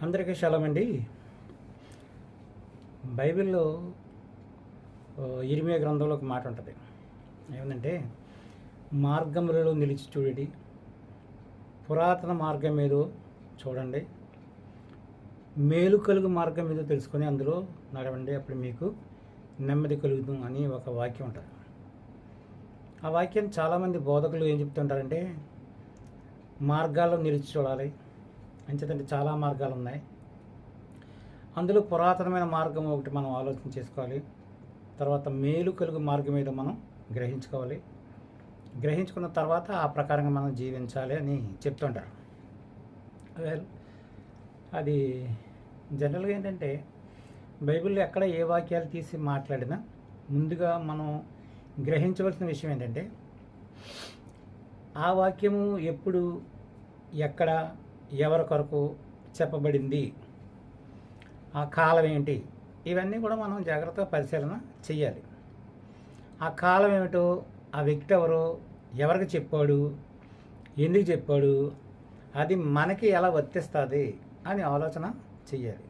అందరికీ షాలోమ్ అండి. బైబిల్లో ఇర్మియా గ్రంథంలో ఒక మాట ఉంటుంది. ఏమందంటే, మార్గములలో నిలిచి చూడండి, పురాతన మార్గం ఏదో చూడండి, మేలు కలుగు మార్గం ఏదో తెలుసుకొని అందులో నడవండి, అప్పుడు మీకు నెమ్మది కలుగుతుంది అని ఒక వాక్యం ఉంటుంది. ఆ వాక్యం చాలామంది బోధకులు ఏం చెప్తుంటారంటే, మార్గాల్లో నిలిచి చూడాలి అంచేతంటే చాలా మార్గాలు ఉన్నాయి. అందులో పురాతనమైన మార్గం ఒకటి మనం ఆలోచన చేసుకోవాలి. తర్వాత మేలు కలుగు మార్గం ఏదో మనం గ్రహించుకోవాలి. గ్రహించుకున్న తర్వాత ఆ ప్రకారంగా మనం జీవించాలి అని చెప్తుంటారు. అది జనరల్గా ఏంటంటే, బైబిల్లో ఎక్కడ ఏ వాక్యాలు తీసి మాట్లాడినా ముందుగా మనం గ్రహించవలసిన విషయం ఏంటంటే, ఆ వాక్యము ఎప్పుడు ఎక్కడ ఎవరి కొరకు చెప్పబడింది, ఆ కాలం ఏంటి, ఇవన్నీ కూడా మనం జాగ్రత్తగా పరిశీలన చెయ్యాలి. ఆ కాలం ఏమిటో, ఆ వ్యక్తి ఎవరో, ఎవరికి చెప్పాడు, ఎందుకు చెప్పాడు, అది మనకి ఎలా వర్తిస్తుంది అని ఆలోచన చెయ్యాలి.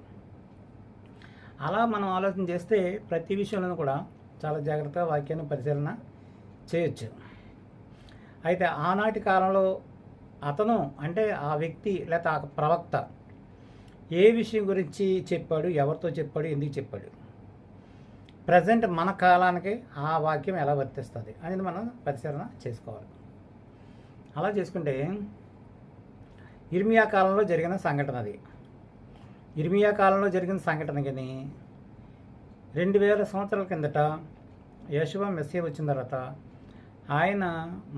అలా మనం ఆలోచన చేస్తే ప్రతి విషయంలోనూ కూడా చాలా జాగ్రత్తగా వాక్యాన్ని పరిశీలన చేయొచ్చు. అయితే ఆనాటి కాలంలో అతను అంటే ఆ వ్యక్తి లేదా ఆ ప్రవక్త ఏ విషయం గురించి చెప్పాడు, ఎవరితో చెప్పాడు, ఎందుకు చెప్పాడు, ప్రజెంట్ మన కాలానికి ఆ వాక్యం ఎలా వర్తిస్తుంది అనేది మనం పరిశీలన చేసుకోవాలి. అలా చేసుకుంటే ఇర్మియా కాలంలో జరిగిన సంఘటన అది. ఇర్మియా కాలంలో జరిగిన సంఘటన కానీ 2000 సంవత్సరాల కిందట యేషువ మెస్సియా వచ్చిన తర్వాత ఆయన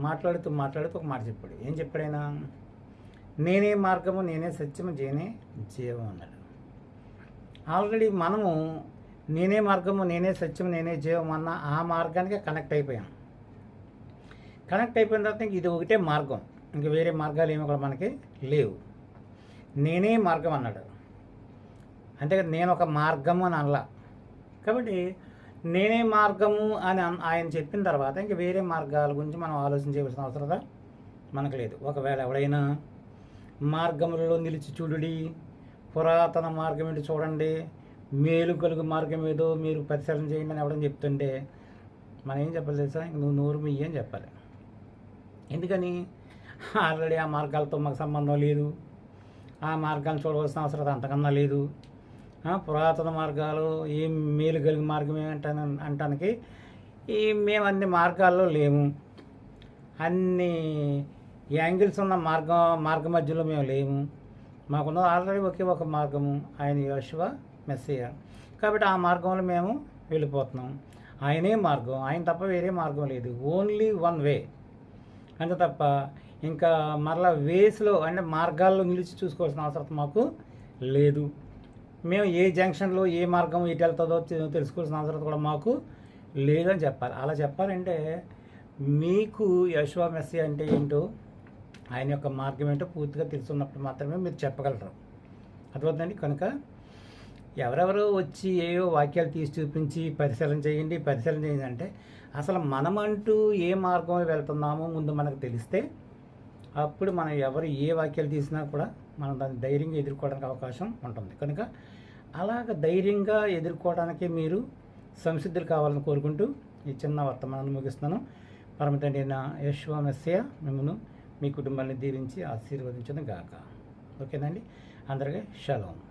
మాట్లాడుతూ ఒక మాట చెప్పాడు. ఏం చెప్పాడు ఆయన? నేనే మార్గము, నేనే సత్యము, నేనే జీవం అన్నాడు. ఆల్రెడీ మనము నేనే మార్గము, నేనే సత్యము, నేనే జీవం అన్న ఆ మార్గానికి కనెక్ట్ అయిపోయాం. కనెక్ట్ అయిపోయిన తర్వాత ఇంక ఇది ఒకటే మార్గం, ఇంక వేరే మార్గాలు ఏమి కూడా మనకి లేవు. నేనే మార్గం అన్నాడు. అంతే, నేను ఒక మార్గము అని అనలా. కాబట్టి నేనే మార్గము అని ఆయన చెప్పిన తర్వాత ఇంక వేరే మార్గాల గురించి మనం ఆలోచన చేయవలసిన అవసరం మనకు లేదు. ఒకవేళ ఎవడైనా మార్గములలో నిలిచి చూడుడి, పురాతన మార్గం ఏంటి చూడండి, మేలు కలుగు మార్గం ఏదో మీరు పరిశీలన చేయండి అని ఎవడని చెప్తుంటే మనం ఏం చెప్పాలి తెలుసా? నువ్వు నోరు మియ్యి అని చెప్పాలి. ఎందుకని? ఆల్రెడీ ఆ మార్గాలతో మాకు సంబంధం లేదు, ఆ మార్గాన్ని చూడవలసిన అవసరం అంతకన్నా లేదు. పురాతన మార్గాలు ఏం మేలు కలిగిన మార్గం అంటానికి మేము అన్ని మార్గాల్లో లేము, అన్ని యాంగిల్స్ ఉన్న మార్గ మధ్యలో మేము లేము. మాకున్న ఆల్రెడీ ఒకే ఒక మార్గము, ఆయన యేషువ మెస్సియా. కాబట్టి ఆ మార్గంలో మేము వెళ్ళిపోతున్నాం. ఆయనే మార్గం, ఆయన తప్ప వేరే మార్గం లేదు. ఓన్లీ వన్ వే అంతే తప్ప ఇంకా మరలా వేస్లో అంటే మార్గాల్లో నిలిచి చూసుకోవాల్సిన అవసరం మాకు లేదు. మేము ఏ జంక్షన్లో ఏ మార్గం ఇటు వెళ్తుందో తెలుసుకోవాల్సిన అవసరం కూడా మాకు లేదని చెప్పాలి. అలా చెప్పాలంటే మీకు యేషువ మెస్సియా అంటే ఏంటో, ఆయన యొక్క మార్గం ఏంటో పూర్తిగా తెలుసున్నప్పుడు మాత్రమే మీరు చెప్పగలరు. అర్థమవుతుందండి. కనుక ఎవరెవరో వచ్చి ఏవో వాక్యాలు తీసి చూపించి పరిశీలన చేయండి అంటే అసలు మనమంటూ ఏ మార్గం వెళ్తున్నామో ముందు మనకు తెలిస్తే అప్పుడు మనం ఎవరు ఏ వాక్యాలు తీసినా కూడా మనం దాన్ని ధైర్యంగా ఎదుర్కోవడానికి అవకాశం ఉంటుంది. కనుక అలాగ ధైర్యంగా ఎదుర్కోవడానికి మీరు సంసిద్ధులు కావాలని కోరుకుంటూ ఈ చిన్న వర్తమానాన్ని ముగిస్తున్నాను. పరమ తండ్రి అయిన యేషువ మెస్సియా మిమ్మల్ని మీ కుటుంబాన్ని దీవించి ఆశీర్వదించను గాక. ఓకేనండి. అందరికీ షలోమ్.